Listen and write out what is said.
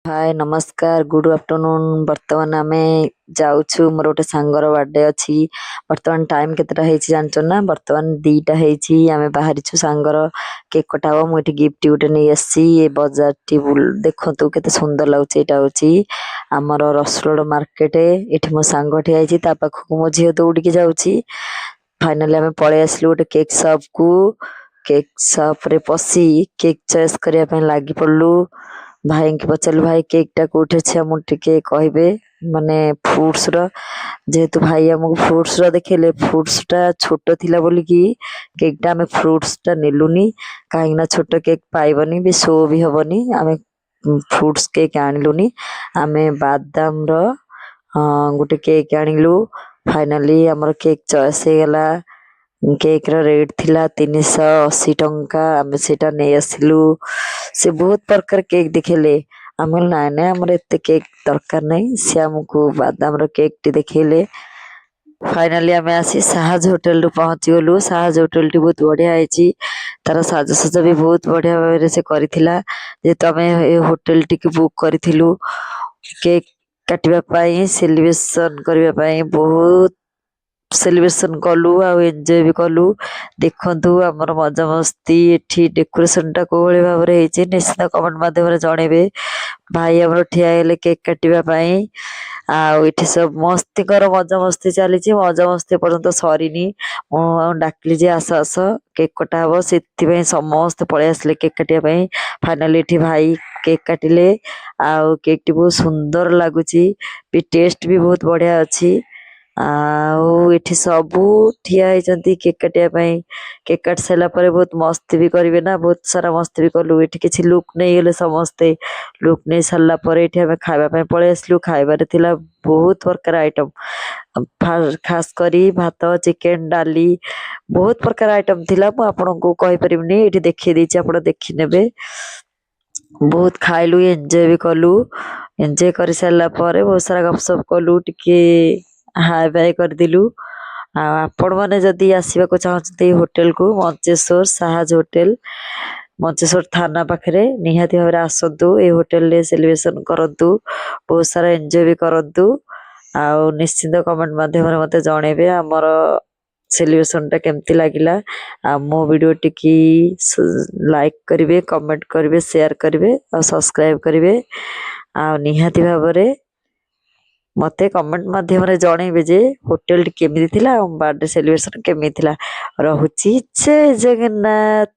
हाय नमस्कार good afternoon बर्तमान आमे जाउछु मोर गोटे सांगर बर्थडे अछि बर्तमान टाइम केतेटा हेछि जानचो ना बर्तमान 2टा हेछि आमे बाहरिछु सांगर केक कटाबो मोठी गिफ्ट गुटे नै आसी ए बाजार टी देखंतु केते सुंदर लागुछि एटा होछि हमर रसरोड मार्केट एठी मो सांग ठी आइछि ता पाखु मो झियो दौड़ी के जाउछि फाइनली आमे पळे आसलु गोटे केक शॉप को केक शॉप रे पसी केक चॉइस करिया पे लागी पड़लु भाई के पचारू भाई केक टा कोठे छै हम टिके कहबे माने फ्रूट्स रो जेहेतु भाई हमको फ्रूट्स रो देखेले फ्रूट्स टा छोटो थिला बोली की केक टा हमें फ्रूट्स टा नेलुनी काहे ना छोटो केक पाइबनी भी शो भी हबनी हमें फ्रूट्स केक आनिलुनी हमें बादाम रो गोटे केक आनिलु फाइनली हमर केक चॉइस हे गला केक रो रेट थिला 380 टंका आमे सेटा नै आसिलु से बहुत प्रकार केक दिखेले आमे नाय नाय हमर एते केक दरकार नै से हमको बादाम रो केक टी देखेले फाइनली आमे आसी साहज होटल रु पहुंची गलु साहज होटल टी बहुत बढ़िया आइची तार साज सज्जा भी बहुत बढ़िया भाबरे से करिथिला जे तमे ए होटल टी के बुक करिथिलु केक काटिबा पई सेलिब्रेशन करिबा पई बहुत सेलिब्रेशन कलु आ एन्जॉय भी कलु देखंतु हमर मजा मस्ती एठी डेकोरेशन टा कोहले भाबरे हेछि निश्चित कमेंट माध्यम रे जणेबे भाई हमर ठिया हेले केक काटिबा पई आ एठी सब मस्ती कर मजा मस्ती चली मजा मस्ती पर्यंत सरीनी डाकली जे आस आस केक कटा हबो सेति पई समस्त पळे आसले केक काटिया पई फाइनली एठी भाई केक काटिले आ केक टी बहुत सुंदर लागुची भी टेस्ट भी बहुत बढ़िया अछि एठी सबू ठिया हेचंती केक काटिया पई केक काट साला परे बहुत मस्ती भी करिवे ना बहुत सारा मस्ती भी करलु एठी किछि लुक नै गेले समस्ते लुक नै साला परे एठी हमें खाइबा पई पळे आसलु खाइबारे थिला बहुत प्रकार आइटम खास करी भात चिकन डाली बहुत प्रकार आइटम थिला मु आपन को कहि परिबनी एठी देखि देछि आपण देखि नेबे बहुत खाइलु एन्जॉय भी कलु एन्जॉय करि साला परे बहुत सारा गपसप कलु टिके हाय बाय कर दिलु आपण माने जदी आसीबा को चाहते होटल को मंचेश्वर साहज होटल मंचेश्वर थाना पाखरे निहाती भाबरे आसंतु ए होटल रे सेलिब्रेशन करंतु बहुत सारा एन्जॉय भी करंतु आ निश्चित कमेंट माध्यम रे मते जणेबे हमर सेलिब्रेशन टा केमती लागिला आ मो वीडियो टिकी लाइक करिवे कमेंट करिवे शेयर करिवे और सब्सक्राइब करिवे आ निहाती भाबरे मते कमेंट माध्यम रे जणेबे जे होटल टी केमिति थिला बर्थडे सेलिब्रेशन केमिति थिला रहुची जय जगन्नाथ।